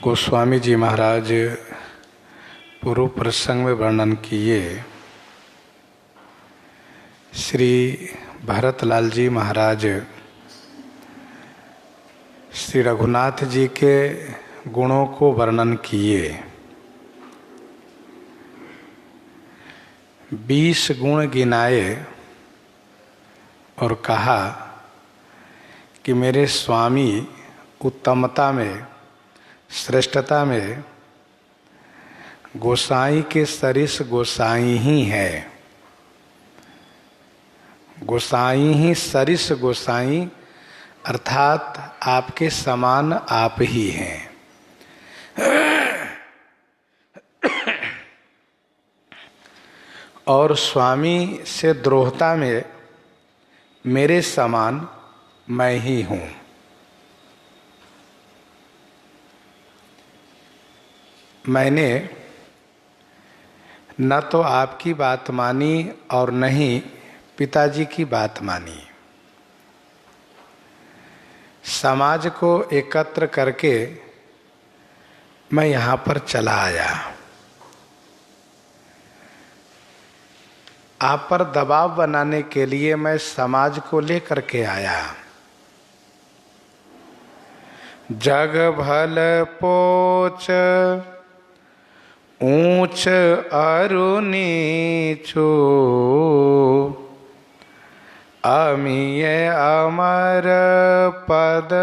गोस्वामी जी महाराज पूर्व प्रसंग में वर्णन किए श्री भरतलाल जी महाराज श्री रघुनाथ जी के गुणों को वर्णन किए। 20 गुण गिनाए और कहा कि मेरे स्वामी उत्तमता में, श्रेष्ठता में गोसाई के सरिस गोसाई ही है। गोसाई ही सरिस गोसाई अर्थात आपके समान आप ही हैं। और स्वामी से द्रोहता में मेरे समान मैं ही हूँ। मैंने न तो आपकी बात मानी और न ही पिताजी की बात मानी। समाज को एकत्र करके मैं यहाँ पर चला आया। आप पर दबाव बनाने के लिए मैं समाज को लेकर के आया। जग भल पोच ऊंच अरु नीचू, अमीय अमर पद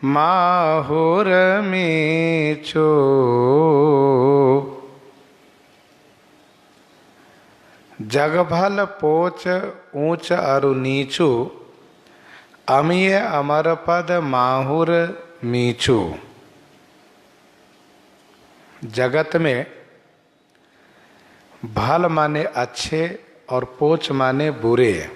माहुर मीचू। जग भल पोच ऊंच अरु नीचू, अमीय अमर पद माहुर मीचू। जगत में भल माने अच्छे और पोच माने बुरे,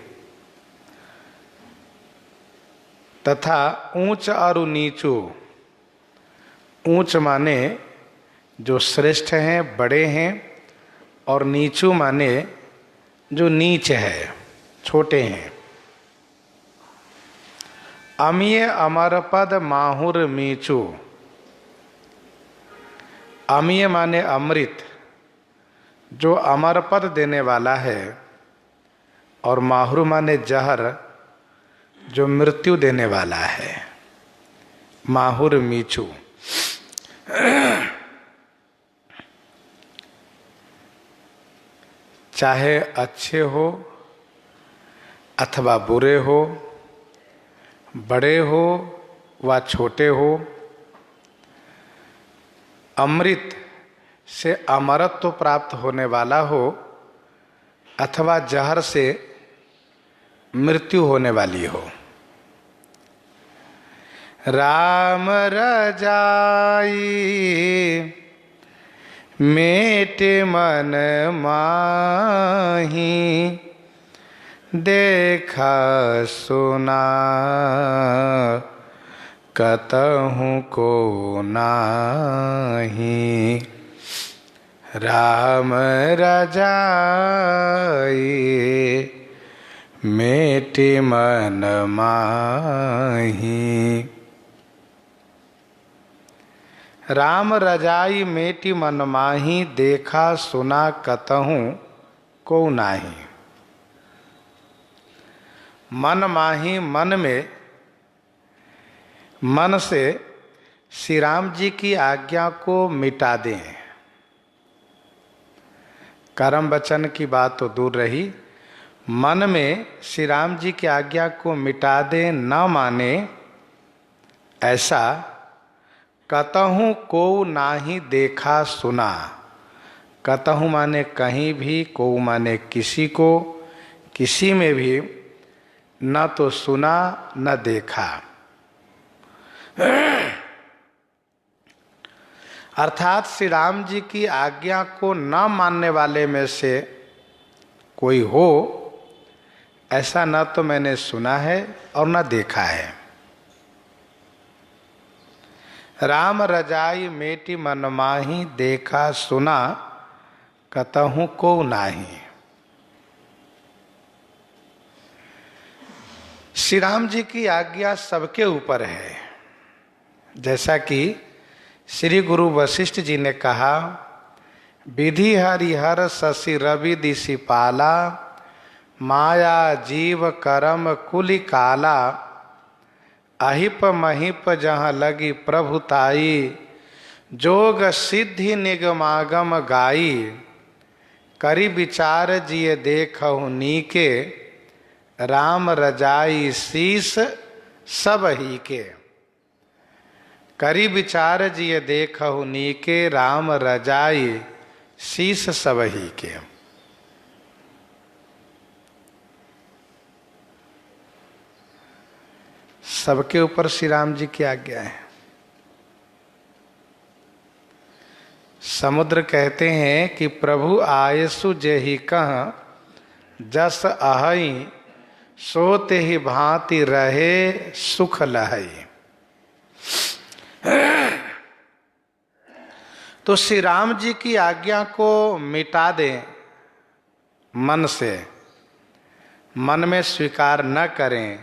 तथा ऊंच और नीचू। ऊंच माने जो श्रेष्ठ हैं, बड़े हैं, और नीचू माने जो नीच है, छोटे हैं। अमीय अमर पद माहुर मीचू। अमीय माने अमृत, जो अमर पद देने वाला है, और माहुर माने जहर, जो मृत्यु देने वाला है। माहुर मीचू। चाहे अच्छे हो अथवा बुरे हो, बड़े हो व छोटे हो, अमृत से अमरत्व प्राप्त होने वाला हो अथवा जहर से मृत्यु होने वाली हो। राम रजाई मेटे मन माही, देखा सुना कतहु को नाही। राम रजाई मेटे मन माही। राम रजाई मेटी मन माही, देखा सुना कतहु को नाही। मन माही मन में, मन से श्री राम जी की आज्ञा को मिटा दें। कर्म वचन की बात तो दूर रही, मन में श्री राम जी की आज्ञा को मिटा दें, न माने ऐसा कतहु को नाही देखा सुना। कतहु माने कहीं भी, को माने किसी को, किसी में भी न तो सुना न देखा। अर्थात श्री राम जी की आज्ञा को न मानने वाले में से कोई हो, ऐसा न तो मैंने सुना है और न देखा है। राम रजाई मेटी मन माही, देखा सुना कतहु को नाही। श्री राम जी की आज्ञा सबके ऊपर है। जैसा कि श्री गुरु वशिष्ठ जी ने कहा, विधि हरिहर शशि रवि दिशि पाला, माया जीव करम कुलि काला, अहिप महिप जहाँ लगी प्रभुताई, जोग सिद्धि निगमागम गाई, करी विचार जिय देखहु नीके, राम रजाई शीस सब ही के। करी विचार जिय देखहु नीके, राम रजाई शीस सब ही के। सबके ऊपर श्री राम जी की आज्ञा है। समुद्र कहते हैं कि प्रभु आयसु जेहि कह, जस अहई सो तेहि भांति रहे सुख लहई। तो श्री राम जी की आज्ञा को मिटा दें मन से, मन में स्वीकार न करें,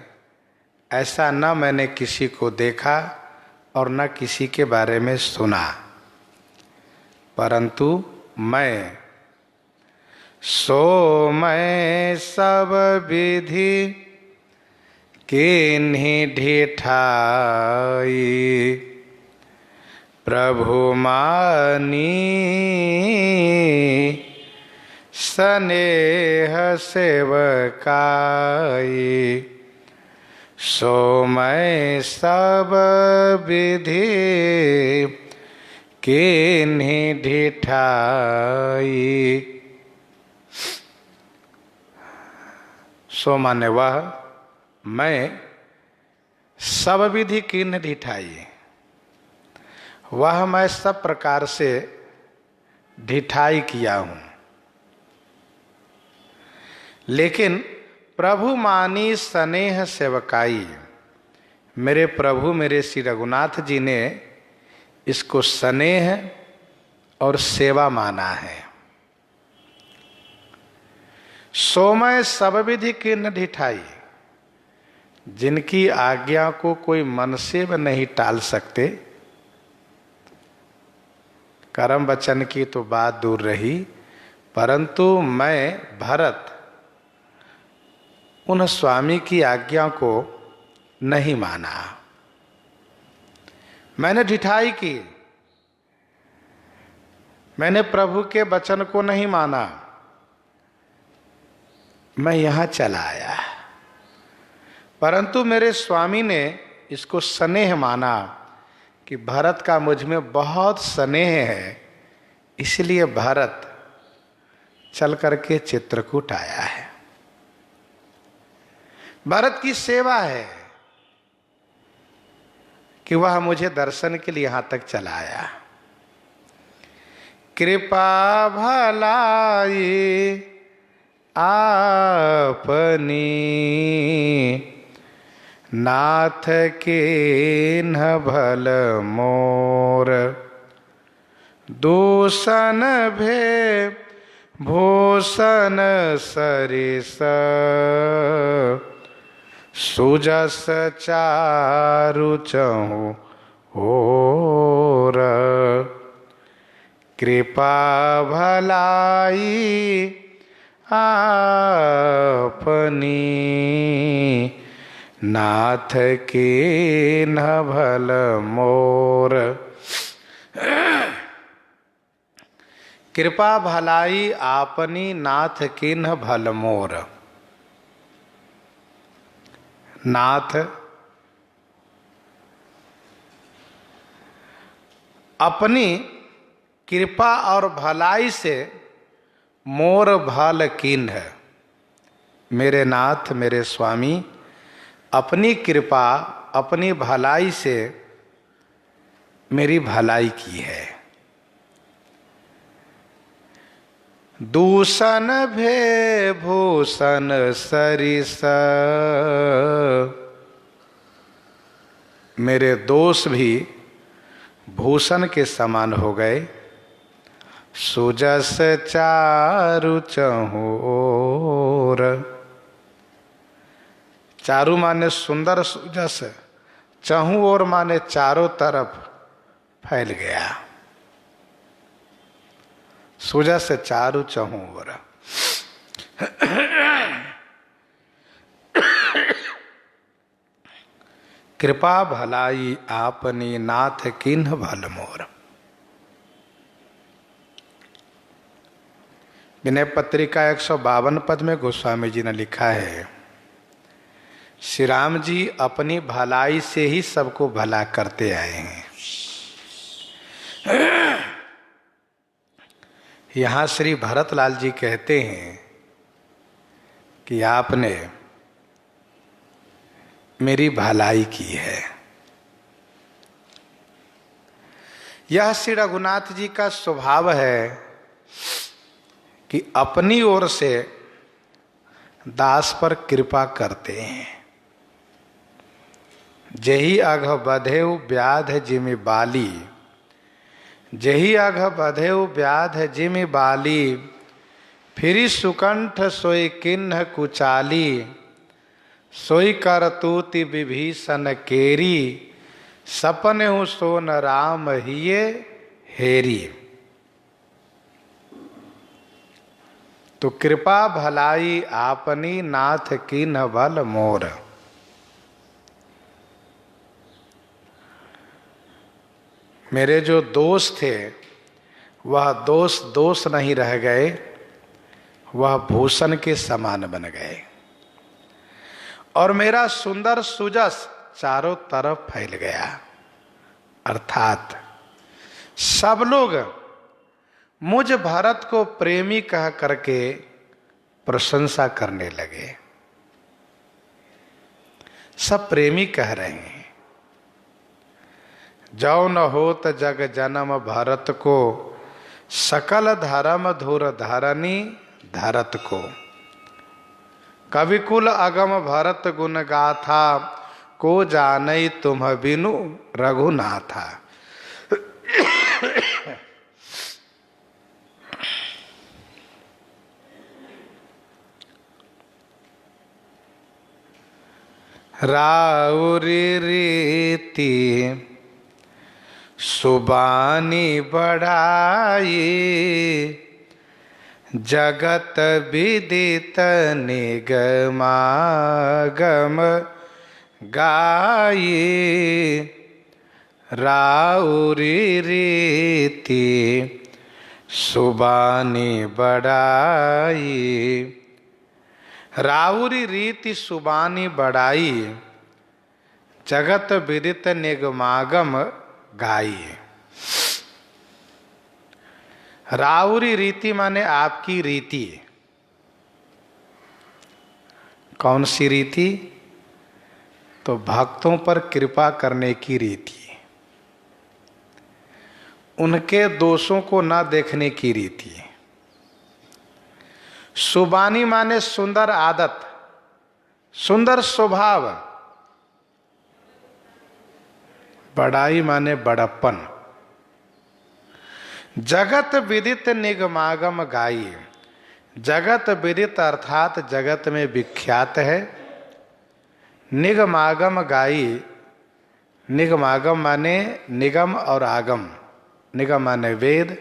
ऐसा न मैंने किसी को देखा और न किसी के बारे में सुना, परंतु मैं सो मैं सब विधि किन्हीं ढिठाई, प्रभु मानी स्नेह सेवकाई, सो मैं सब विधि किन्हीं ढिठाई। सो माने वह, मैं सब विधि किन्हीं ढिठाई, वह मैं सब प्रकार से ढिठाई किया हूं, लेकिन प्रभु मानी स्नेह सेवकाई, मेरे प्रभु मेरे श्री रघुनाथ जी ने इसको स्नेह और सेवा माना है। सो मैं सब विधि किन्हीं ढिठाई, जिनकी आज्ञा को कोई मन से नहीं टाल सकते, कर्म वचन की तो बात दूर रही, परंतु मैं भरत उन स्वामी की आज्ञा को नहीं माना, मैंने ढिठाई की, मैंने प्रभु के वचन को नहीं माना, मैं यहां चला आया। परंतु मेरे स्वामी ने इसको स्नेह माना कि भरत का मुझ में बहुत स्नेह है, इसलिए भरत चल करके चित्रकूट आया है। भरत की सेवा है कि वह मुझे दर्शन के लिए यहां तक चला आया। कृपा भलाई आपनी, नाथ के न भल मोर, दूषण भे भूषण सरिस, सुजस चारु चहु ओर, कृपा भलाई आपनी, नाथ के न भल मोर। कृपा भलाई आपनी, नाथ के न भल मोर। नाथ अपनी कृपा और भलाई से मोर भल कीन्ह, मेरे नाथ मेरे स्वामी अपनी कृपा अपनी भलाई से मेरी भलाई की है। दूषण भे भूषण सरिस, मेरे दोष भी भूषण के समान हो गए। सुजस चारु चहु ओर, चारु माने सुंदर, सुजस चहु ओर माने चारों तरफ फैल गया। सूजा से चारू चहु ओर। कृपा भलाई आपनी नाथ किन्ह भल मोर। विनय पत्रिका 152 पद में गोस्वामी जी ने लिखा है, श्री राम जी अपनी भलाई से ही सबको भला करते आए हैं। यहाँ श्री भरतलाल जी कहते हैं कि आपने मेरी भलाई की है। यह श्री रघुनाथ जी का स्वभाव है कि अपनी ओर से दास पर कृपा करते हैं। जही अघ बधेउ व्याध जिमि बाली, जही अघ बधेउ व्याध जिमि बाली, फिरी सुकंठ सोई किन्ह कुचाली, सोई करतूति विभीषण केरी, सपनेहु सोन राम हिये हेरी। तो कृपा भलाई आपनी नाथ किन्ह भल मोर। मेरे जो दोष थे वह दोष नहीं रह गए, वह भूषण के समान बन गए और मेरा सुंदर सुजस चारों तरफ फैल गया। अर्थात सब लोग मुझ भरत को प्रेमी कह करके प्रशंसा करने लगे। सब प्रेमी कह रहे हैं। जौ न होत जग जन्म भरत को, सकल धर्म धुर धरनी धरत को। कविकुल अगम भरत गुण गाथा, को जानई तुम बिनु रघुनाथा। राउरी रीति सुबानी बढ़ाई, जगत विदित निगमागम गाई। राउरी रीति सुबानी बढ़ाई, राउरी रीति सुबानी बढ़ाई, जगत विदित निगमागम गाई। राउरी रीति माने आपकी रीति। कौन सी रीति? तो भक्तों पर कृपा करने की रीति, उनके दोषों को न देखने की रीति। सुबानी माने सुंदर आदत, सुंदर स्वभाव। बड़ाई माने बड़प्पन। जगत विदित निगमागम गाई। जगत विदित अर्थात जगत में विख्यात है। निगमागम गाई। निगमागम माने निगम और आगम। निगम माने वेद,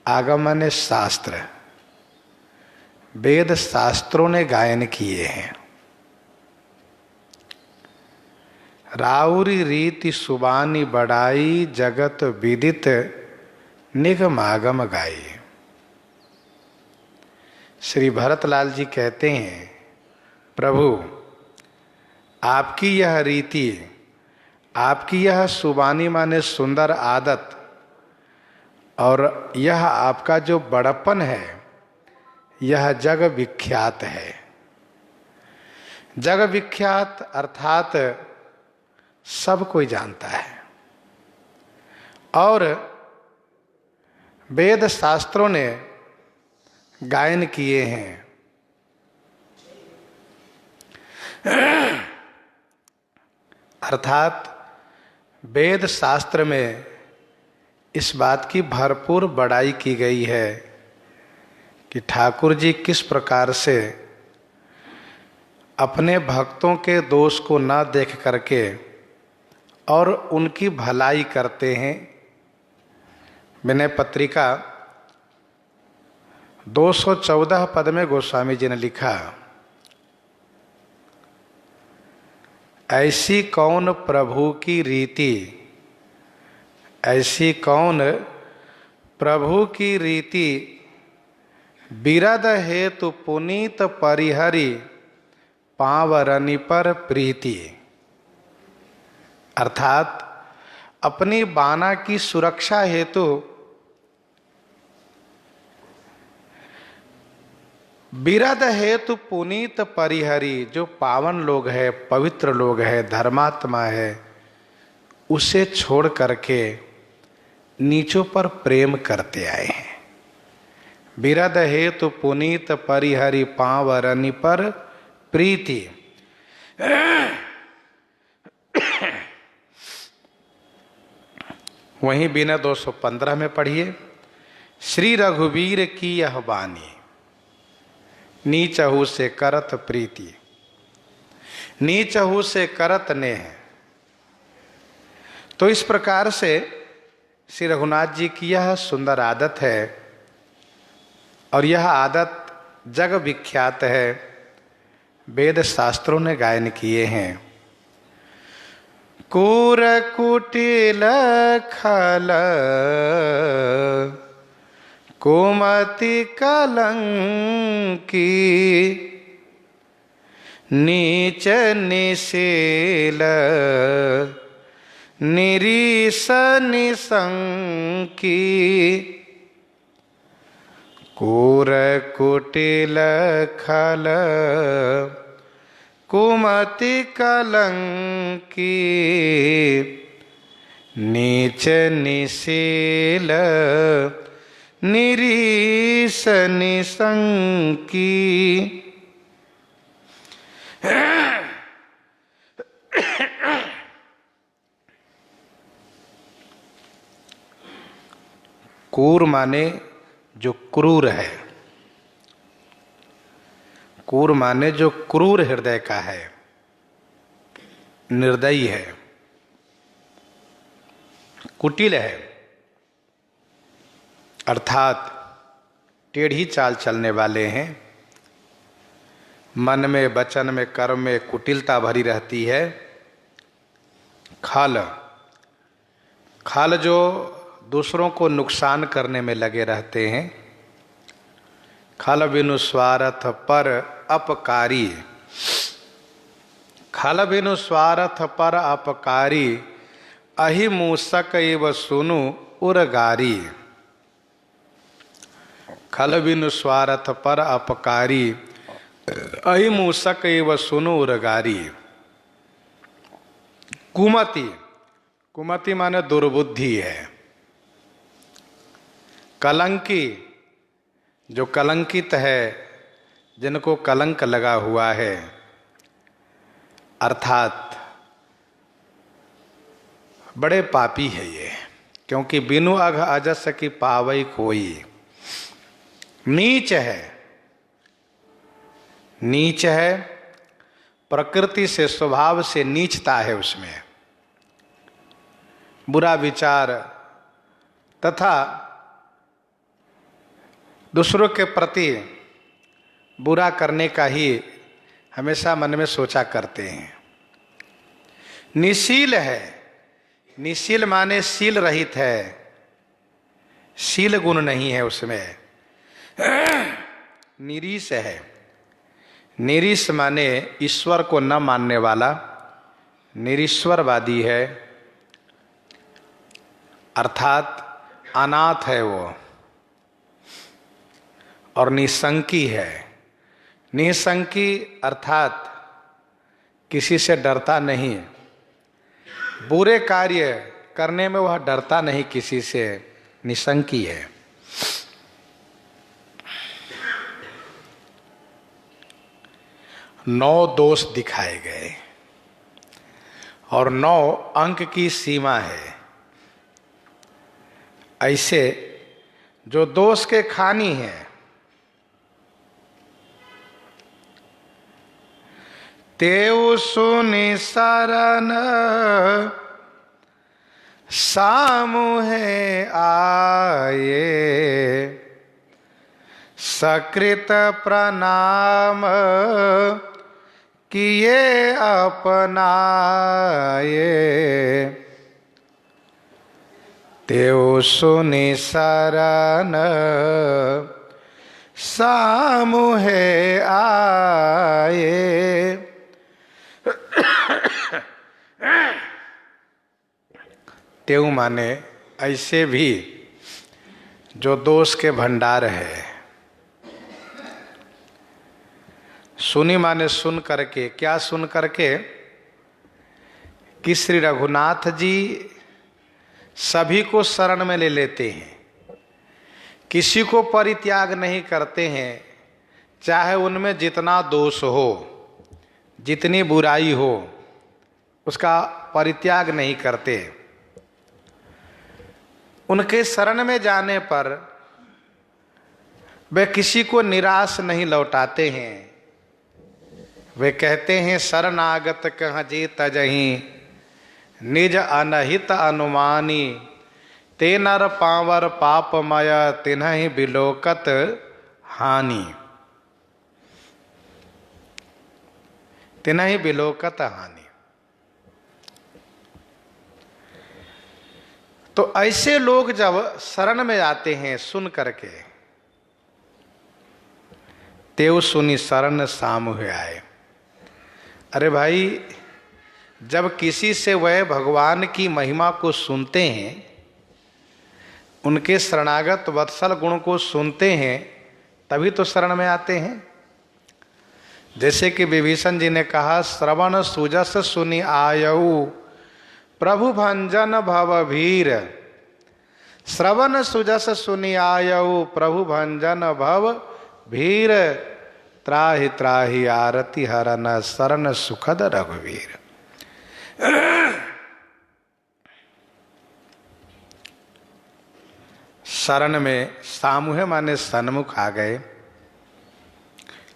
आगम माने शास्त्र। वेद शास्त्रों ने गायन किए हैं। राउरी रीति सुबानी बढ़ाई, जगत विदित निगमागम गाई। श्री भरतलाल जी कहते हैं, प्रभु आपकी यह रीति, आपकी यह सुबानी माने सुंदर आदत और यह आपका जो बड़प्पन है, यह जग विख्यात है। जग विख्यात अर्थात सब कोई जानता है और वेद शास्त्रों ने गायन किए हैं। अर्थात वेद शास्त्र में इस बात की भरपूर बड़ाई की गई है कि ठाकुर जी किस प्रकार से अपने भक्तों के दोष को न देख करके और उनकी भलाई करते हैं। विनय पत्रिका 214 पद में गोस्वामी जी ने लिखा, ऐसी कौन प्रभु की रीति, ऐसी कौन प्रभु की रीति, बिरद हेतु पुनीत परिहरि पावरनि पर प्रीति। अर्थात अपनी बाना की सुरक्षा हेतु बिरद हेतु पुनीत परिहरि, जो पावन लोग है, पवित्र लोग है, धर्मात्मा है, उसे छोड़ करके नीचों पर प्रेम करते आए हैं। बिरद हेतु पुनीत परिहरि पावरनि पर प्रीति। वहीं बिना 215 में पढ़िए, श्री रघुवीर की यह वाणी, नीचहु से करत प्रीति, नीचहु से करत नेह। तो इस प्रकार से श्री रघुनाथ जी की यह सुंदर आदत है, और यह आदत जग विख्यात है, वेद शास्त्रों ने गायन किए हैं। कूर कुटिल खल कुमति कलंकी, नीच निशील निरीश निसंकी। कूर कुटिल खल कुमति कलंकी, नीच निशील निरीश निसंकी। क्रूर माने जो क्रूर है, क्रूर माने जो क्रूर हृदय का है, निर्दयी है, कुटिल है, अर्थात टेढ़ी चाल चलने वाले हैं। मन में, वचन में, कर्म में कुटिलता भरी रहती है। खल, खल जो दूसरों को नुकसान करने में लगे रहते हैं। खल बिनु स्वार्थ पर अपकारी, खल बिनु स्वार्थ पर अपकारी, अहि मूसक एव सुनु उरगारी। खल बिनु स्वार्थ पर अपकारी, अहि मूसक एव सुनु उरगारी। कुमति, कुमति माने दुर्बुद्धि है। कलंकी, जो कलंकित है, जिनको कलंक लगा हुआ है, अर्थात बड़े पापी है ये, क्योंकि बिनु अघ अजस की पावई कोई। नीच है, नीच है, प्रकृति से, स्वभाव से नीचता है उसमें। बुरा विचार तथा दूसरों के प्रति बुरा करने का ही हमेशा मन में सोचा करते हैं। निशील है, निशील माने शील रहित है, शील गुण नहीं है उसमें। निरीश है, निरीश माने ईश्वर को न मानने वाला, निरीश्वरवादी है, अर्थात अनाथ है वो। और निसंकी है, निसंकी अर्थात किसी से डरता नहीं, बुरे कार्य करने में वह डरता नहीं किसी से, निसंकी है। नौ दोष दिखाए गए और 9 अंक की सीमा है। ऐसे जो दोष के खानी है, तेउ सुनि शरण सामुहे आए, सकृत प्रणाम किए अपनाए, तेऊ सुनि शरण सामुहे आए। तेऊ माने ऐसे भी जो दोष के भंडार है। सुनी माने सुन करके, क्या सुन करके कि श्री रघुनाथ जी सभी को शरण में ले लेते हैं, किसी को परित्याग नहीं करते हैं, चाहे उनमें जितना दोष हो, जितनी बुराई हो, उसका परित्याग नहीं करते। उनके शरण में जाने पर वे किसी को निराश नहीं लौटाते हैं। वे कहते हैं शरणागत कह जी तजही, निज अनहित अनुमानी, ते नर पावर पापमय, तिन्हि बिलोकत हानि, तिन्हि बिलोकत हानि। तो ऐसे लोग जब शरण में आते हैं सुन करके, तेऊ सुनी शरण सामुहे आए। अरे भाई, जब किसी से वह भगवान की महिमा को सुनते हैं, उनके शरणागत वत्सल गुण को सुनते हैं, तभी तो शरण में आते हैं। जैसे कि विभीषण जी ने कहा, श्रवण सुजस सुनि आयऊ, प्रभु भंजन भवभीर। श्रवण सुजस सुनि आयऊ, प्रभु भंजन भवभीर। त्राहि त्राहि आरति हरन, शरण सुखद रघुवीर। शरण में सामुहे माने सन्मुख आ गए।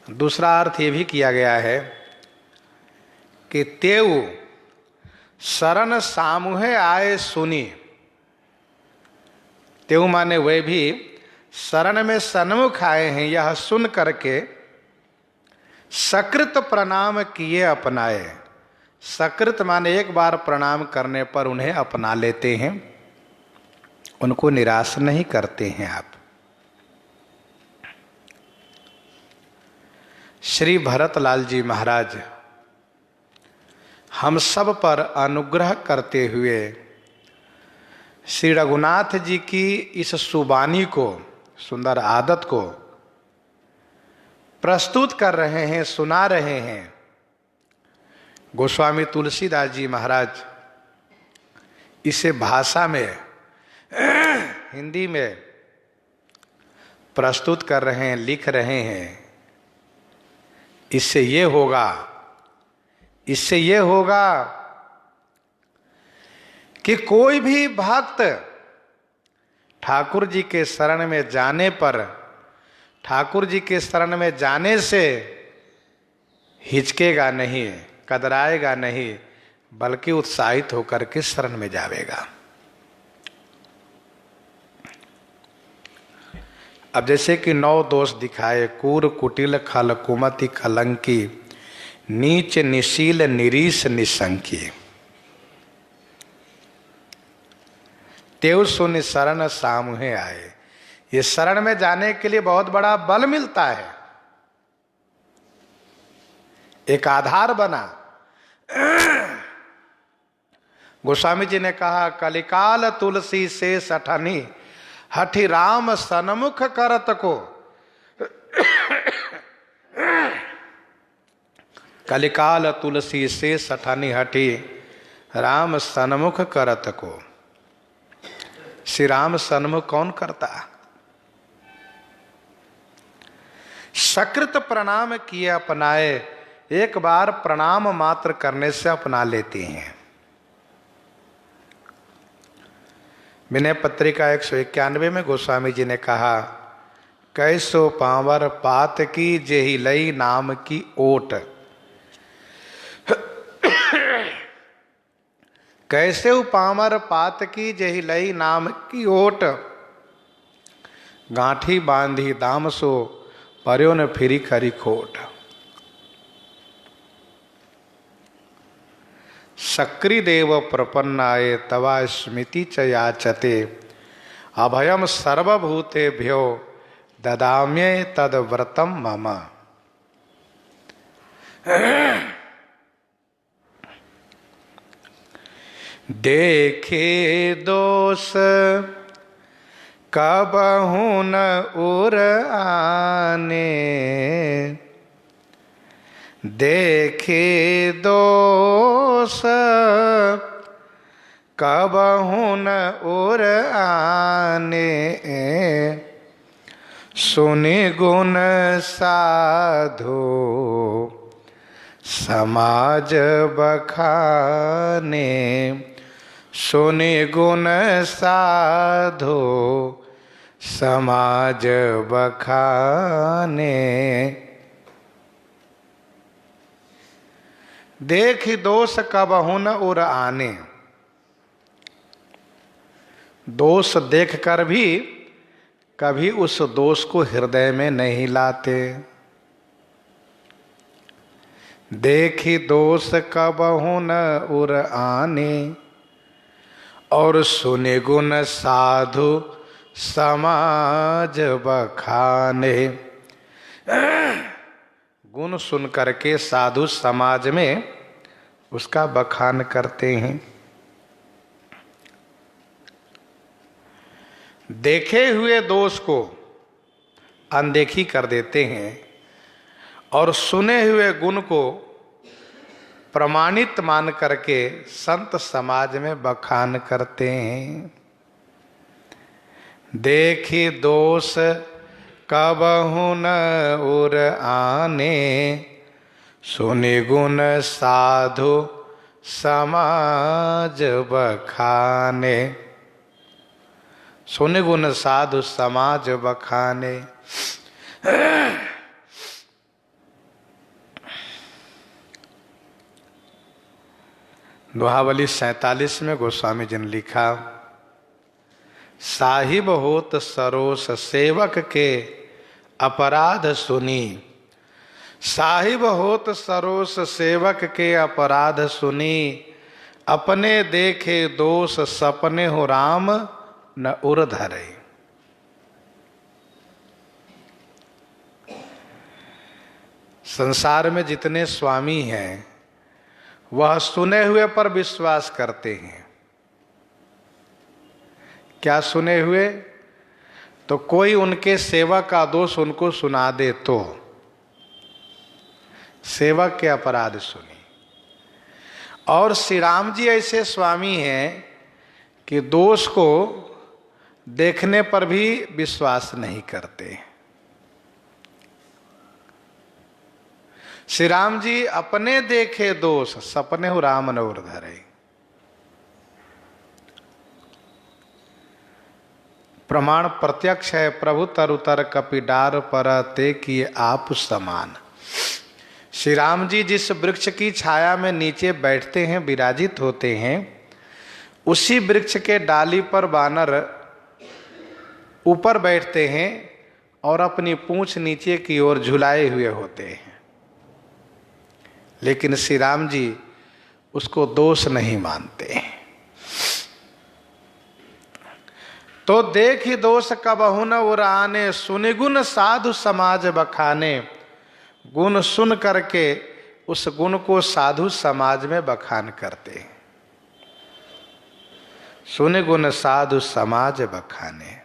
दूसरा अर्थ ये भी किया गया है कि तेऊ शरण सामुहे आए सुनी। तेऊ माने वे भी शरण में सन्मुख आए हैं, यह सुन करके सकृत प्रणाम किए अपनाए। सकृत माने एक बार प्रणाम करने पर उन्हें अपना लेते हैं, उनको निराश नहीं करते हैं आप। श्री भरतलाल जी महाराज हम सब पर अनुग्रह करते हुए श्री रघुनाथ जी की इस सुबानी को, सुंदर आदत को प्रस्तुत कर रहे हैं, सुना रहे हैं। गोस्वामी तुलसीदास जी महाराज इसे भाषा में, हिंदी में प्रस्तुत कर रहे हैं, लिख रहे हैं। इससे ये होगा कि कोई भी भक्त ठाकुर जी के शरण में जाने पर, ठाकुर जी के शरण में जाने से हिचकेगा नहीं, कतराएगा नहीं, बल्कि उत्साहित होकर के शरण में जावेगा। अब जैसे कि 9 दोष दिखाए, कूर कुटिल खल कुमति कलंकी, नीच निशील निरीश निशंकी। तेऊ सुनि शरण सामुहे आए। ये शरण में जाने के लिए बहुत बड़ा बल मिलता है, एक आधार बना। गोस्वामी जी ने कहा, कलिकाल तुलसी से सठनी, हठि राम सन्मुख करत को। कलिकाल तुलसी से सठनी, हठि राम सन्मुख करत को। श्री राम सन्मुख कौन करता? सकृत प्रणाम किए अपनाए, एक बार प्रणाम मात्र करने से अपना लेते हैं। विनय पत्रिका 191 में गोस्वामी जी ने कहा, कैसो पावर पात की जेहि लई नाम की ओट। कैसे उपामर पात की जही लई नाम की ओट, गांठी बांधी दाम सो पर्यो न फिरी खरी खोट। सक्री देव प्रपन्नाये तवा स्मृति च याचते, अभयम सर्वभूतेभ्यो ददाम्ये तद व्रतम मम। देखे दोष कबहु न उर आने, देखे दोष कबहु न उर आने, सुनि गुण साधु समाज बखाने, सुनि गुण साधु समाज बखाने। देख दोष कबहु न उर आने, दोष देखकर भी कभी उस दोष को हृदय में नहीं लाते। देखी दोष कबहु न उर आने, और सुने गुण साधु समाज बखाने। गुण सुन करके साधु समाज में उसका बखान करते हैं। देखे हुए दोष को अनदेखी कर देते हैं और सुने हुए गुण को प्रमाणित मान करके संत समाज में बखान करते हैं। देखी दोष कबहु न उर आने, सुनि गुण साधु समाज बखाने। सुनि गुण साधु समाज बखाने। दोहावली 47 में गोस्वामी जी ने लिखा, साहिब होत सरोस सेवक के अपराध सुनी, साहिब होत सरोस सेवक के अपराध सुनी, अपने देखे दोष सपने हो राम न उर धरे। संसार में जितने स्वामी हैं वह सुने हुए पर विश्वास करते हैं। क्या सुने हुए? तो कोई उनके सेवक का दोष उनको सुना दे तो सेवक के अपराध सुनी। और श्री राम जी ऐसे स्वामी हैं कि दोष को देखने पर भी विश्वास नहीं करते। श्री राम जी अपने देखे दोष सपने हो राम न उर धरे। प्रमाण प्रत्यक्ष है, प्रभु तरुतर कपिडार पर ते किए आप समान। श्री राम जी जिस वृक्ष की छाया में नीचे बैठते हैं, विराजित होते हैं, उसी वृक्ष के डाली पर बानर ऊपर बैठते हैं और अपनी पूंछ नीचे की ओर झुलाए हुए होते हैं। लेकिन श्री राम जी उसको दोष नहीं मानते। तो देखी दोष कबहु न उर आने, सुनि गुण साधु समाज बखाने। गुण सुन करके उस गुण को साधु समाज में बखान करते हैं। सुनि गुण साधु समाज बखाने।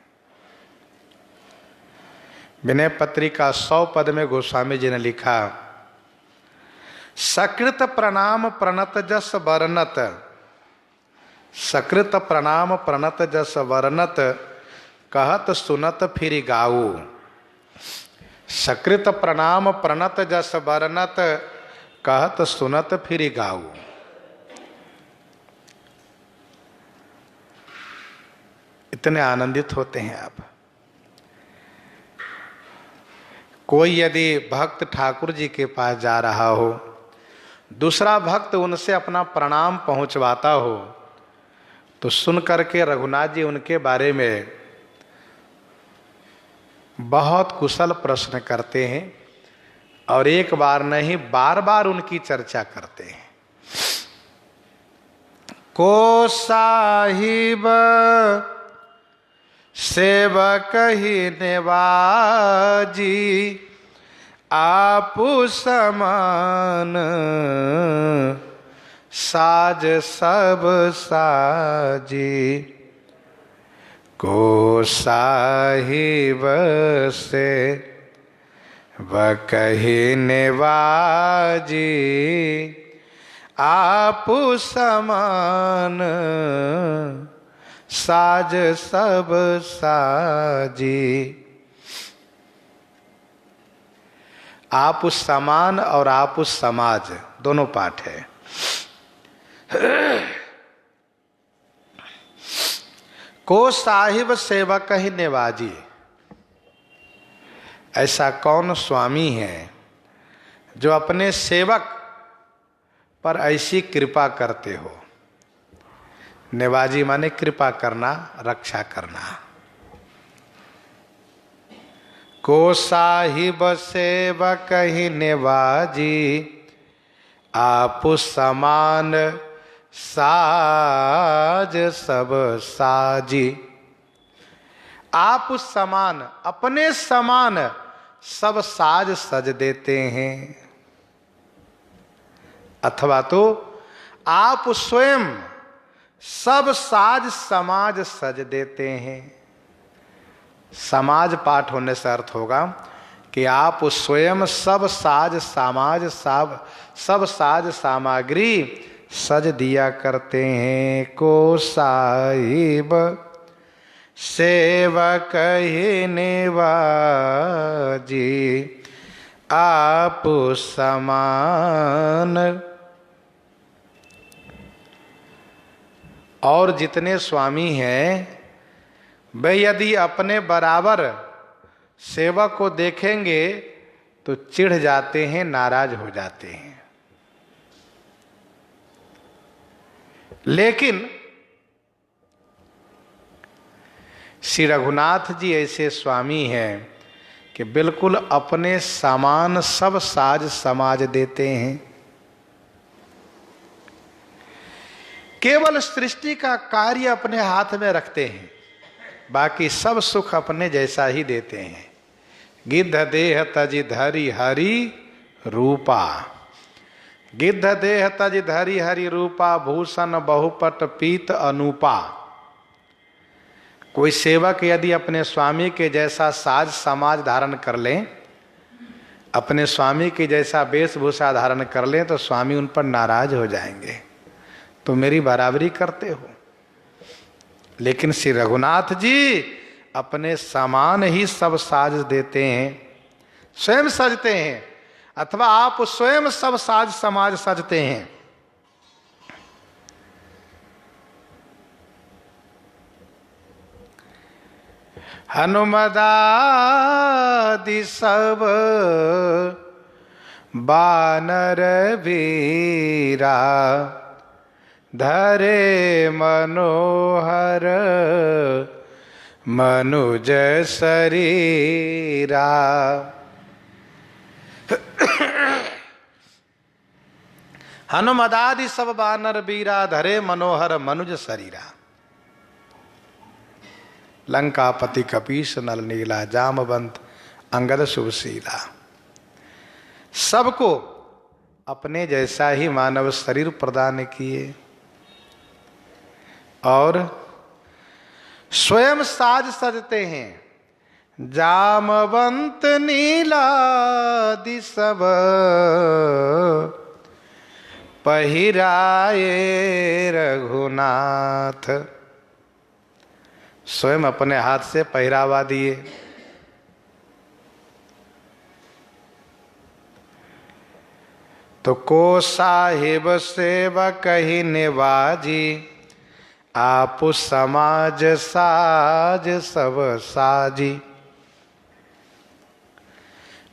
विनय पत्रिका 100 पद में गोस्वामी जी ने लिखा, सकृत प्रणाम प्रणत जस वर्णत, सकृत प्रणाम प्रणत जस वर्णत, कहत सुनत फिर गाऊ। सकृत प्रणाम प्रणत जस वर्णत, कहत सुनत फिर गाऊ। इतने आनंदित होते हैं आप। कोई यदि भक्त ठाकुर जी के पास जा रहा हो, दूसरा भक्त उनसे अपना प्रणाम पहुंचवाता हो, तो सुन करके रघुनाथ जी उनके बारे में बहुत कुशल प्रश्न करते हैं और एक बार नहीं बार बार उनकी चर्चा करते हैं। को साहिब सेवक ही नेवाजी आपु समान साज सब साजी। को साहिब से वकही नेवाजी आपु समान साज सब साजी। आप उस समान और आप उस समाज दोनों पाठ है। को साहिब सेवक ही नेवाजी, ऐसा कौन स्वामी है जो अपने सेवक पर ऐसी कृपा करते हो। नेवाजी माने कृपा करना, रक्षा करना। को साहिब सेवक ही नेवाजी आप समान साज सब साजी। आप समान, अपने समान सब साज सज देते हैं, अथवा तो आप स्वयं सब साज समाज सज देते हैं। समाज पाठ होने से अर्थ होगा कि आप स्वयं सब साज समाज सब साज सामग्री सज दिया करते हैं। को साहिब सेवक ही नेवाजी आप समान। और जितने स्वामी हैं वे यदि अपने बराबर सेवक को देखेंगे तो चिढ़ जाते हैं, नाराज हो जाते हैं। लेकिन श्री रघुनाथ जी ऐसे स्वामी हैं कि बिल्कुल अपने समान सब साज समाज देते हैं। केवल सृष्टि का कार्य अपने हाथ में रखते हैं, बाकी सब सुख अपने जैसा ही देते हैं। गिद्ध देह तज धरि हरि रूपा, गिद्ध देह तज धरि हरि रूपा, भूषण बहुपट पीत अनूपा। कोई सेवक यदि अपने स्वामी के जैसा साज समाज धारण कर लें, अपने स्वामी के जैसा वेशभूषा धारण कर लें, तो स्वामी उन पर नाराज हो जाएंगे, तो मेरी बराबरी करते हो। लेकिन श्री रघुनाथ जी अपने समान ही सब साज देते हैं, स्वयं सजते हैं, अथवा आप स्वयं सब साज समाज सजते हैं। हनुमदादि सब बानर वीरा धरे मनोहर मनुज शरीरा। हनुमदादि सब बानर वीरा धरे मनोहर मनुज शरीरा। लंकापति कपीस नल नीला जामवंत अंगद शुभशीला। सबको अपने जैसा ही मानव शरीर प्रदान किए और स्वयं साज सजते हैं। जामवंत नीलादि सब पहिराए रघुनाथ। स्वयं अपने हाथ से पहरावा दिए। तो को साहिब सेवक ही नेवाजी आप समाज साज सब साजी।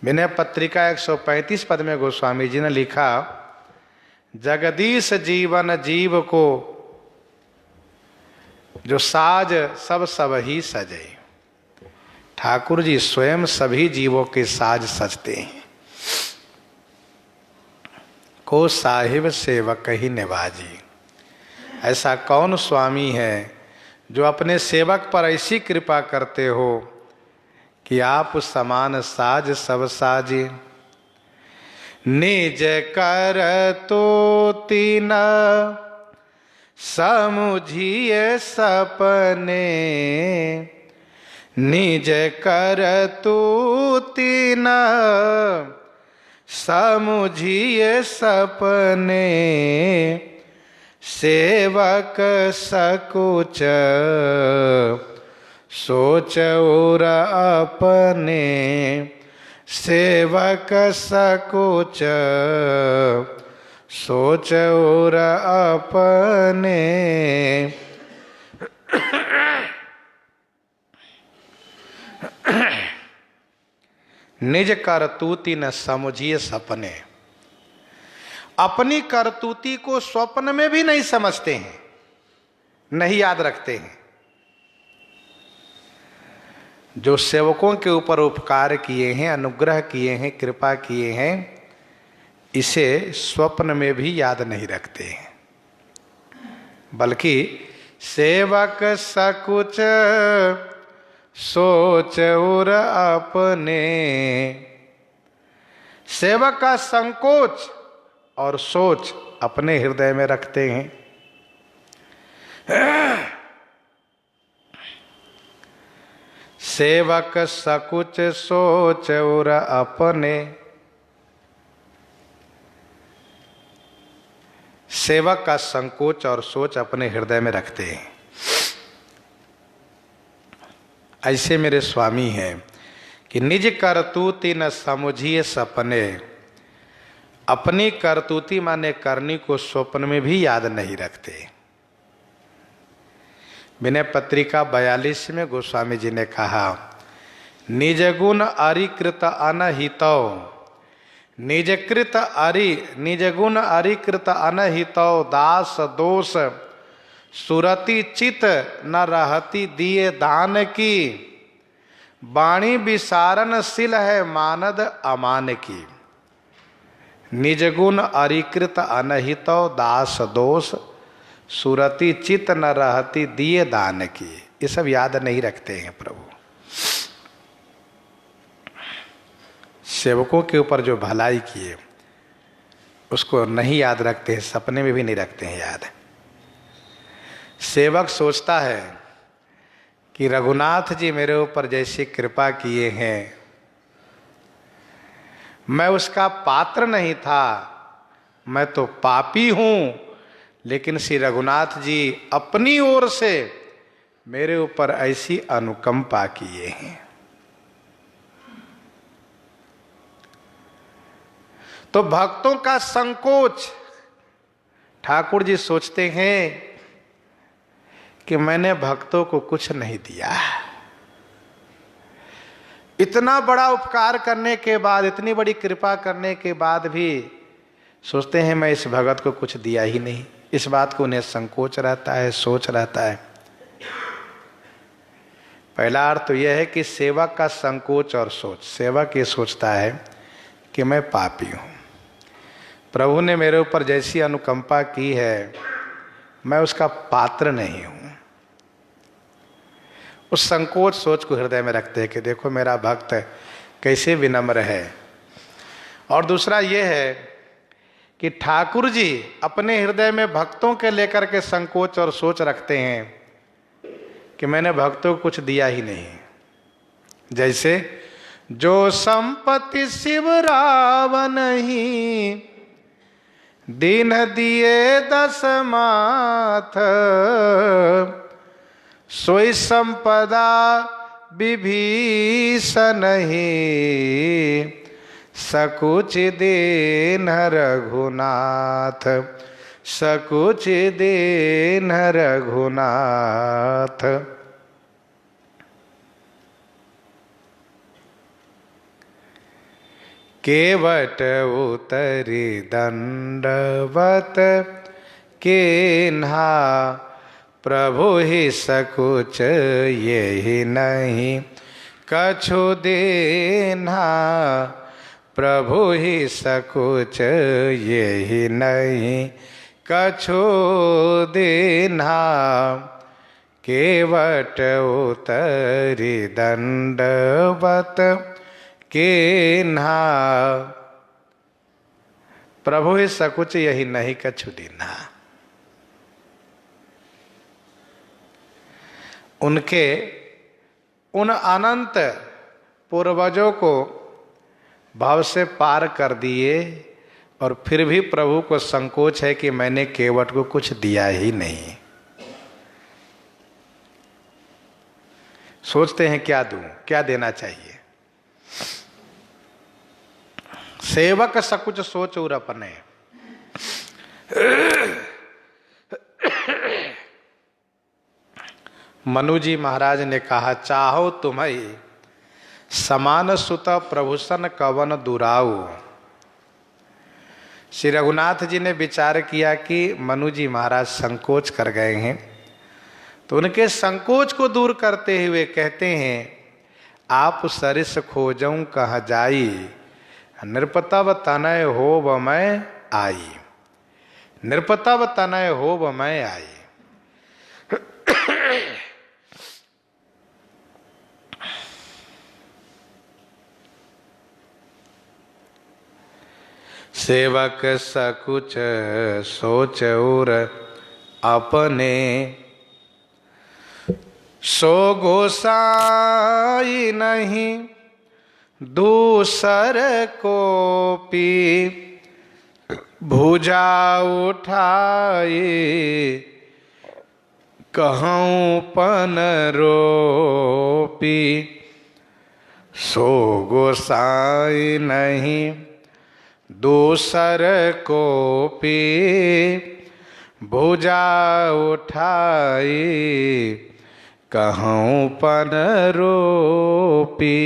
विनय पत्रिका 135 पद में गोस्वामी जी ने लिखा, जगदीश जीवन जीव को जो साज सब सब ही सजे। ठाकुर जी स्वयं सभी जीवों के साज सजते हैं। को साहिब सेवक ही निवाजी। ऐसा कौन स्वामी है जो अपने सेवक पर ऐसी कृपा करते हो कि आप समान साज सब साजे। निज कर तो तीन समुझिए सपने। निज कर तू तीन समुझिए सपने। सेवक सकुच सोच और अपने। सेवक सकुच सोच और अपने। निज करतूति न समुझिए सपने। अपनी करतूती को स्वप्न में भी नहीं समझते हैं, नहीं याद रखते हैं। जो सेवकों के ऊपर उपकार किए हैं, अनुग्रह किए हैं, कृपा किए हैं, इसे स्वप्न में भी याद नहीं रखते हैं। बल्कि सेवक सकुच सोच और अपने। सेवक का संकोच और सोच अपने हृदय में रखते हैं। सेवक सकुच सोच और अपने। सेवक का संकोच और सोच अपने हृदय में रखते हैं। ऐसे मेरे स्वामी हैं कि निज करतूति न समुझिए सपने। अपनी करतूती माने करनी को स्वप्न में भी याद नहीं रखते। विनय पत्रिका 42 में गोस्वामी जी ने कहा, निज गुण अरिकृत अनहितौ। निज गुण अरिकृत अनहितौ। दास दोष सुरति चित न रहती दिए दान की। वाणी विसारन सिल है मानद अमान की। निज गुण अरिकृत अनहितौ। दास दोष सुरति चित न रहती दिए दान की। ये सब याद नहीं रखते हैं प्रभु। सेवकों के ऊपर जो भलाई किए उसको नहीं याद रखते हैं, सपने में भी नहीं रखते हैं याद। सेवक सोचता है कि रघुनाथ जी मेरे ऊपर जैसी कृपा किए हैं, मैं उसका पात्र नहीं था, मैं तो पापी हूं, लेकिन श्री रघुनाथ जी अपनी ओर से मेरे ऊपर ऐसी अनुकंपा किए हैं। तो भक्तों का संकोच, ठाकुर जी सोचते हैं कि मैंने भक्तों को कुछ नहीं दिया। इतना बड़ा उपकार करने के बाद, इतनी बड़ी कृपा करने के बाद भी सोचते हैं मैं इस भगत को कुछ दिया ही नहीं। इस बात को उन्हें संकोच रहता है, सोच रहता है। पहला अर्थ तो यह है कि सेवक का संकोच और सोच। सेवक ये सोचता है कि मैं पापी हूं, प्रभु ने मेरे ऊपर जैसी अनुकंपा की है मैं उसका पात्र नहीं हूं। उस संकोच सोच को हृदय में रखते हैं कि देखो मेरा भक्त कैसे विनम्र है। और दूसरा यह है कि ठाकुर जी अपने हृदय में भक्तों के लेकर के संकोच और सोच रखते हैं कि मैंने भक्तों को कुछ दिया ही नहीं। जैसे जो संपत्ति शिव रावण ही दीन दिए 10 माथ। सोई संपदा विभीषण ही सकुच दीन रघुनाथ। सकुच दीन रघुनाथ। केवट उतरी दंडवत केन्हा प्रभु ही सकुच यही नहीं कछु देना, प्रभु ही सकुच यही नहीं कछु देना, केवट उतरी दंडवत केन्हा, प्रभु ही सकुच यही नहीं कछु दीन्हा। उनके उन अनंत पूर्वजों को भाव से पार कर दिए और फिर भी प्रभु को संकोच है कि मैंने केवट को कुछ दिया ही नहीं। सोचते हैं क्या दूं, क्या देना चाहिए। सेवक सकुच सोच उर अपने, मनु जी महाराज ने कहा, चाहो तुम्हें समान सुत प्रभुसन कवन दुराऊ। श्री रघुनाथ जी ने विचार किया कि मनु जी महाराज संकोच कर गए हैं, तो उनके संकोच को दूर करते हुए कहते हैं, आप सरिस खोजऊं कहाँ जाई, नृपतव तनय होब मैं आई, नृपतव तनय होब मैं आई। सेवक सकुच सोच उर अपने, सो गोसाई नहीं दूसर को पी, भुजा उठाए कहूँ पन रोपी, सो गोसाई नहीं दूसर को पी, भुजा उठाई कहूँ पन रोपी।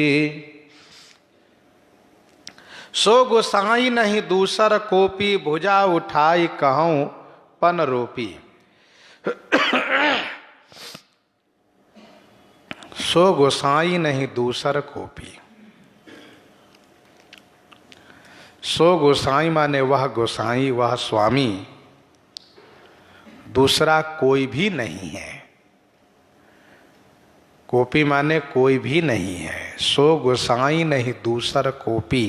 सो गोसाई नहीं दूसर कोपी, भुजा उठाई कहूँ पन रोपी। सो गोसाई नहीं दूसर कोपी। सो गोसाई माने वह गोसाई, वह स्वामी, दूसरा कोई भी नहीं है। कोपी माने कोई भी नहीं है। सो गोसाई नहीं दूसर कोपी,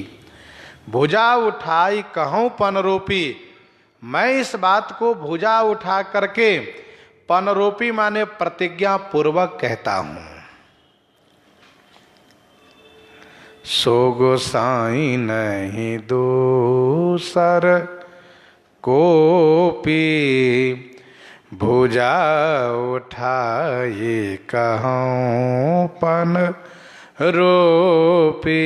भुजा उठाई कहूँ पनरोपी। मैं इस बात को भुजा उठा करके पनरोपी माने प्रतिज्ञा पूर्वक कहता हूँ। सो गोसाई नहीं दूसर कोपी, भुजा उठाए कहूँ पन रोपी।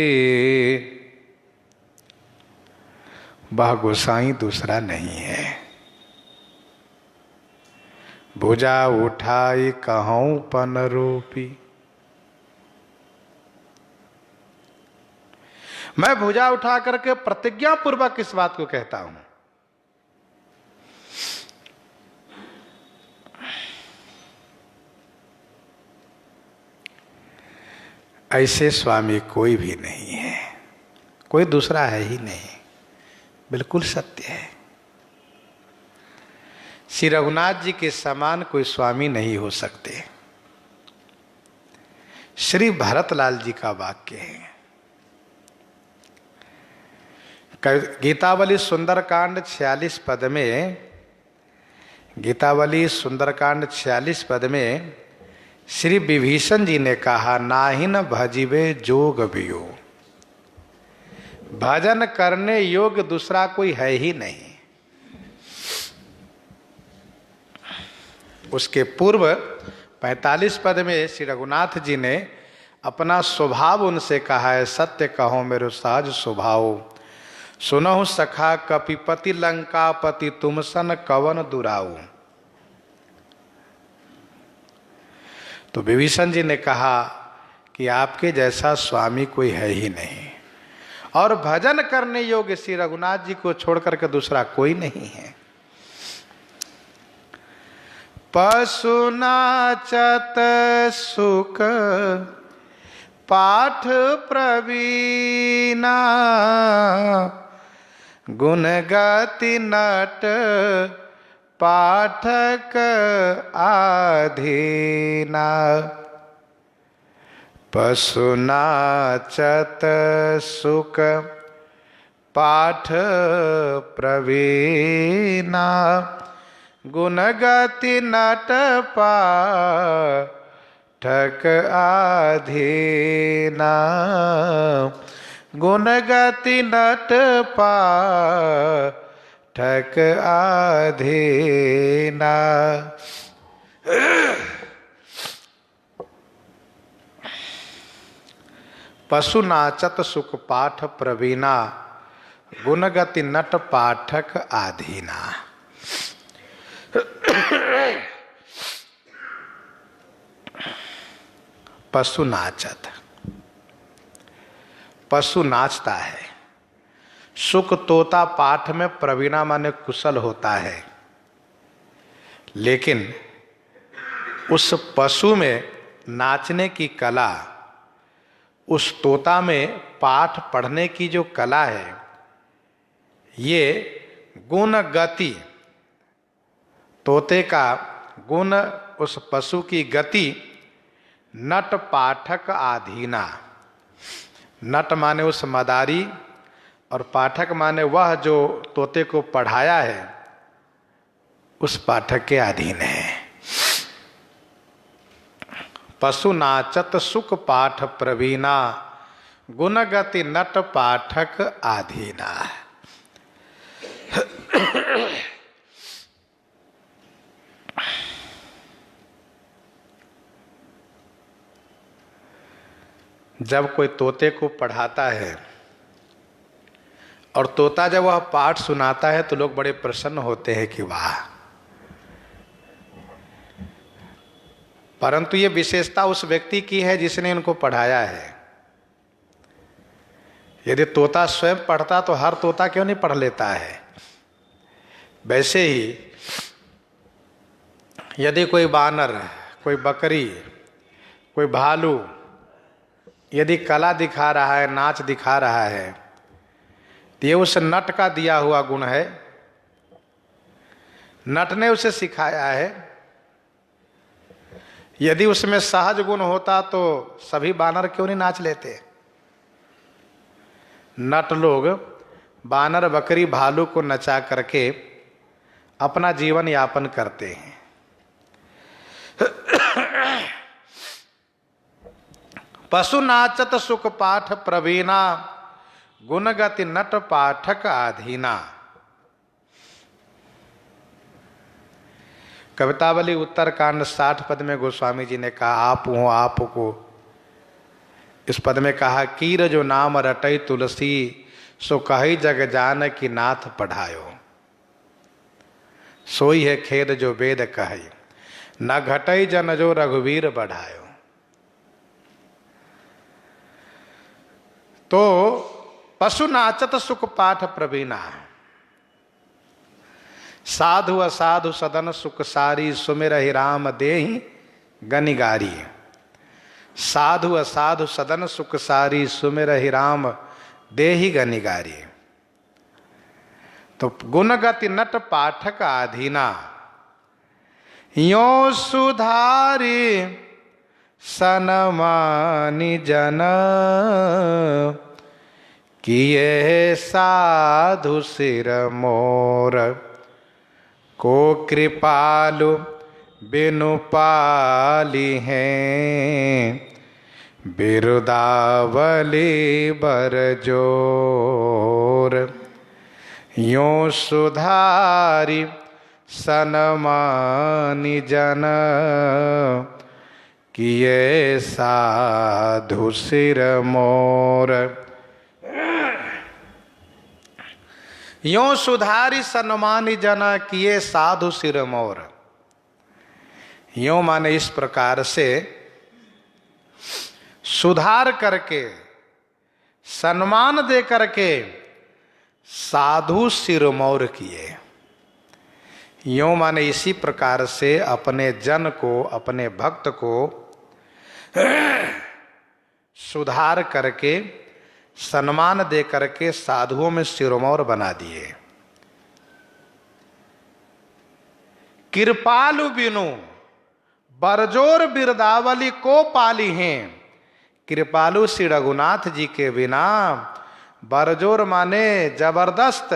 वह गोसाई दूसरा नहीं है। भुजा उठाई कहूँ पन रोपी। मैं भुजा उठा करके प्रतिज्ञा पूर्वक इस बात को कहता हूं। ऐसे स्वामी कोई भी नहीं है, कोई दूसरा है ही नहीं, बिल्कुल सत्य है। श्री रघुनाथ जी के समान कोई स्वामी नहीं हो सकते। श्री भरतलाल जी का वाक्य है। गीतावली सुंदरकांड 46 पद में, गीतावली सुंदरकांड 46 पद में श्री विभीषण जी ने कहा, नाहिन भजिबे जोग बियो। भजन करने योग्य दूसरा कोई है ही नहीं। उसके पूर्व 45 पद में श्री रघुनाथ जी ने अपना स्वभाव उनसे कहा है, सत्य कहो मेरो सहज स्वभाव, सुनहु सखा कपिपति लंकापति तुम सन कवन दुराऊ। तो विभीषण जी ने कहा कि आपके जैसा स्वामी कोई है ही नहीं, और भजन करने योग्य श्री रघुनाथ जी को छोड़ करके दूसरा कोई नहीं है। पशु नाचत सुख पाठ प्रवीणा, गुण गति नट पाठक आधीना। पशु नाचत सुख पाठ प्रवीणा, गुण गति नट पाठक आधीना। गुण गति नट पाठक आधीना। पशु नाचत सुख पाठ प्रवीणा, गुण गति नट पाठक आधीना। पशु नाचत, पशु नाचता है। सुख तोता पाठ में प्रवीणा माने कुशल होता है, लेकिन उस पशु में नाचने की कला, उस तोता में पाठ पढ़ने की जो कला है, ये गुण गति, तोते का गुण, उस पशु की गति नट पाठक आधीना। नट माने उस मदारी और पाठक माने वह जो तोते को पढ़ाया है, उस पाठक के अधीन है। पशु नाचत सुख पाठ प्रवीणा, गुण गति नट पाठक आधीना। जब कोई तोते को पढ़ाता है और तोता जब वह पाठ सुनाता है तो लोग बड़े प्रसन्न होते हैं कि वाह। परंतु ये विशेषता उस व्यक्ति की है जिसने इनको पढ़ाया है। यदि तोता स्वयं पढ़ता तो हर तोता क्यों नहीं पढ़ लेता है। वैसे ही यदि कोई बानर, कोई बकरी, कोई भालू यदि कला दिखा रहा है, नाच दिखा रहा है, तो ये उस नट का दिया हुआ गुण है। नट ने उसे सिखाया है। यदि उसमें सहज गुण होता तो सभी बानर क्यों नहीं नाच लेते। नट लोग बानर, बकरी, भालू को नचा करके अपना जीवन यापन करते हैं। पशु नाचत सुख पाठ प्रवीणा, गुण गति नट पाठक आधीना। कवितावली उत्तरकांड 60 पद में गोस्वामी जी ने कहा, आप हो आप को। इस पद में कहा, कीर जो नाम रटई तुलसी, सो कही जग जान की नाथ पढ़ायो। सोई है खेद जो वेद कही, न घटई जन जो रघुवीर बढ़ायो। तो पशु नाचत सुख पाठ प्रवीणा, साधु असाधु सदन सुख सारी, सुमिर ही राम देहि गनिगारी। साधु असाधु सदन सुख सारी, सुमिर ही राम देहि गनिगारी। तो गुण गति नट पाठक आधीना, यो सुधारी सनमानि जन, किए साधु सिर मोर। को कृपालु बिनु पाली हैं, बिरुदावली बर जोर। यों सुधारी सनमानि जन, किए साधु सिर मोर। यों सुधारी सनमानि जन, किए साधु सिर मोर। यों माने इस प्रकार से सुधार करके, सम्मान दे करके साधु सिरमौर किए। यों माने इसी प्रकार से अपने जन को, अपने भक्त को सुधार करके, सम्मान दे करके साधुओं में शिरोमौर बना दिए। कृपालु बिनु बरजोर बिरदावली को पाली हैं। कृपालु श्री रघुनाथ जी के बिना बरजोर माने जबरदस्त,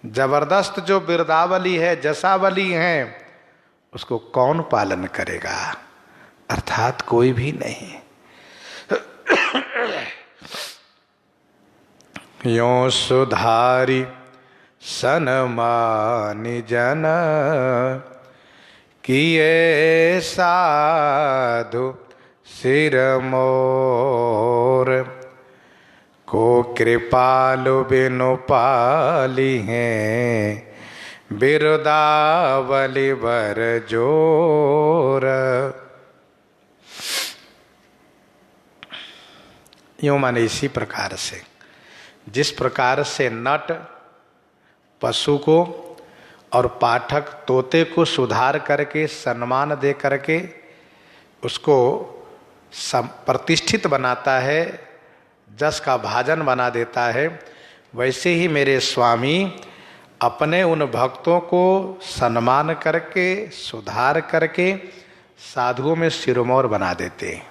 जबरदस्त जो बिरदावली है, जसावली है, उसको कौन पालन करेगा? अर्थात कोई भी नहीं। यों सुधारी सनमानि जन किए साधु सिर मोर को कृपालु बिनु पाली हैं बिरदावली बर जोर। यूं माने इसी प्रकार से, जिस प्रकार से नट पशु को और पाठक तोते को सुधार करके, सम्मान दे करके उसको प्रतिष्ठित बनाता है, जस का भाजन बना देता है, वैसे ही मेरे स्वामी अपने उन भक्तों को सम्मान करके, सुधार करके साधुओं में शिरोमौर बना देते हैं।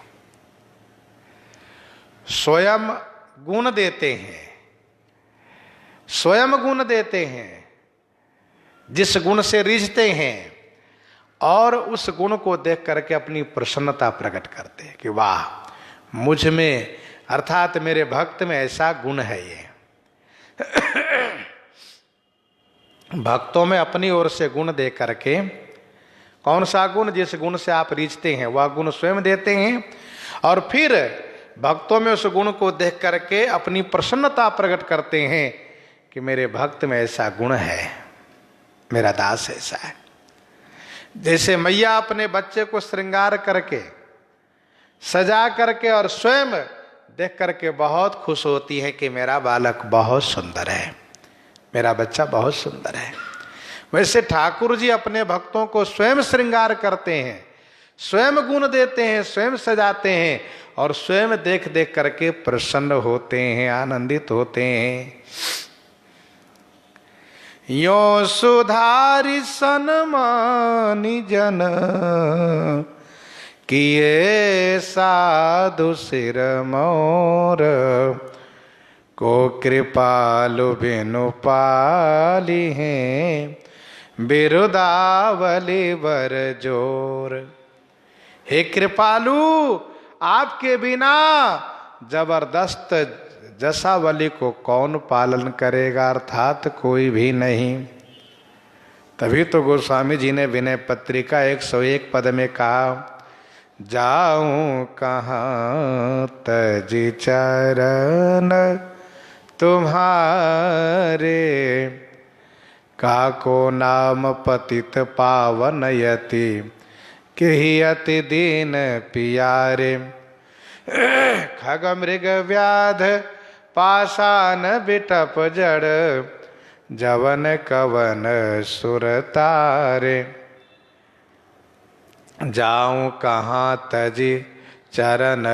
स्वयं गुण देते हैं, स्वयं गुण देते हैं, जिस गुण से रिझते हैं, और उस गुण को देख करके अपनी प्रसन्नता प्रकट करते हैं कि वाह, मुझ में अर्थात मेरे भक्त में ऐसा गुण है। ये भक्तों में अपनी ओर से गुण दे करके, कौन सा गुण? जिस गुण से आप रिझते हैं वह गुण स्वयं देते हैं, और फिर भक्तों में उस गुण को देख करके अपनी प्रसन्नता प्रकट करते हैं कि मेरे भक्त में ऐसा गुण है, मेरा दास ऐसा है। जैसे मैया अपने बच्चे को श्रृंगार करके, सजा करके और स्वयं देख करके बहुत खुश होती है कि मेरा बालक बहुत सुंदर है, मेरा बच्चा बहुत सुंदर है, वैसे ठाकुर जी अपने भक्तों को स्वयं श्रृंगार करते हैं, स्वयं गुण देते हैं, स्वयं सजाते हैं, और स्वयं देख देख करके प्रसन्न होते हैं, आनंदित होते हैं। यो सुधारी सनमानि जन किए साधु सिर मोर को कृपालु बिनु पाली हैं बिरुदावली बर जोर। हे कृपालु, आपके बिना जबरदस्त जसावली को कौन पालन करेगा? अर्थात कोई भी नहीं। तभी तो गोस्वामी जी ने विनय पत्रिका 101 पद में कहा, जाऊं कहाँ तजी चरण तुम्हारे, काको नाम पतित पावन यति कि अति दीन पियारे। खग मृग व्याध पाषाण बिटप जड़ जवन कवन सुरतारे। जाऊं कहाँ तजी चरण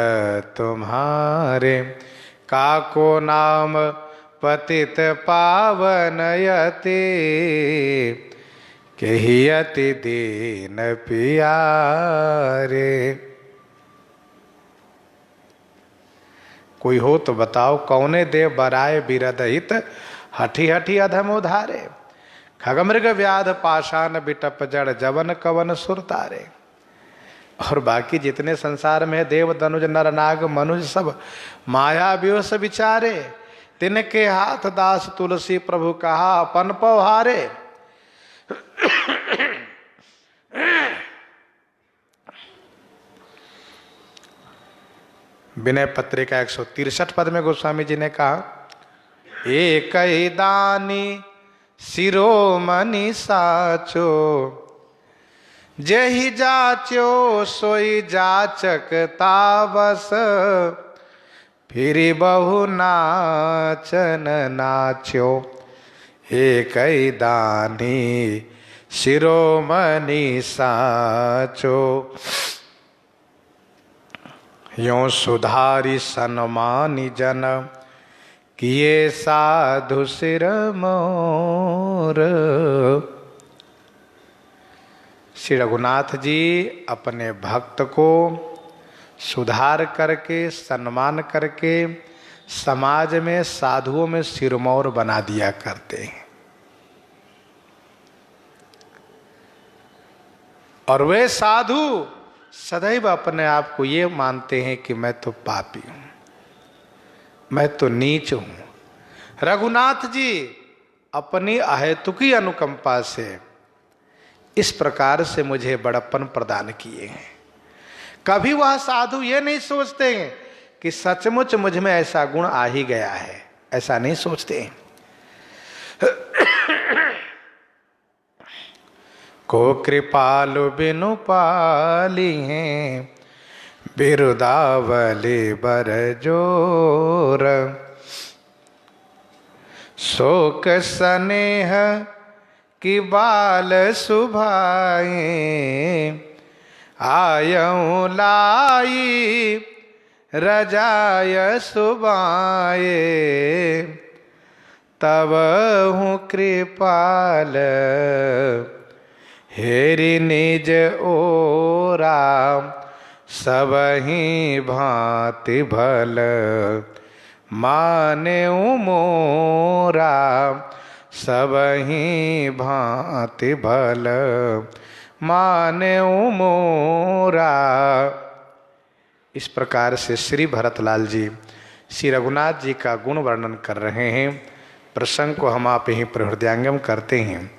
तुम्हारे, काको नाम पतित पावन यति कि अति दीन पियारे। कोई हो तो बताओ, कौने देव बराए बिरदहित हठी हठी अधम उधारे। खगमृग व्याध पाषाण बिटप जड़ जवन कवन सुरतारे। और बाकी जितने संसार में देव दनुज नर नाग मनुज सब माया व्योस विचारे, तिनके हाथ दास तुलसी प्रभु कहा अपन पवहारे। विनय पत्रिका 163 पद में गोस्वामी जी ने कहा, एक ही दानी शिरोमणि साचो, जेहि जाच्यो सोई जाचक ताबस, फिर बहु नाचन नाच्यो। हे कई दानी शिरोमणि साचो। यों सुधारी सन्मानी जन किए साधु सिर मोर। श्री रघुनाथ जी अपने भक्त को सुधार करके सम्मान करके समाज में साधुओं में सिरमौर बना दिया करते हैं। और वे साधु सदैव अपने आप को ये मानते हैं कि मैं तो पापी हूं, मैं तो नीच हूं। रघुनाथ जी अपनी अहेतुकी अनुकंपा से इस प्रकार से मुझे बड़प्पन प्रदान किए हैं। कभी वह साधु ये नहीं सोचते हैं कि सचमुच मुझ में ऐसा गुण आ ही गया है, ऐसा नहीं सोचते हैं। को कृपालु बिनु पाली हैं बिरुदावली बर जोर। शोक स्नेह की बाल सुभाए आयऊं लाई रजाय सुबाए। तब हूँ कृपाल हेरि निज ओरा। सबहि भांति भल माने मोरा। सबहि भांति भल माने मोरा। इस प्रकार से श्री भरतलाल जी श्री रघुनाथ जी का गुण वर्णन कर रहे हैं। प्रसंग को हम आप ही प्रहृदयांगम करते हैं।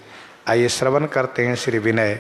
आइए श्रवण करते हैं श्री विनय।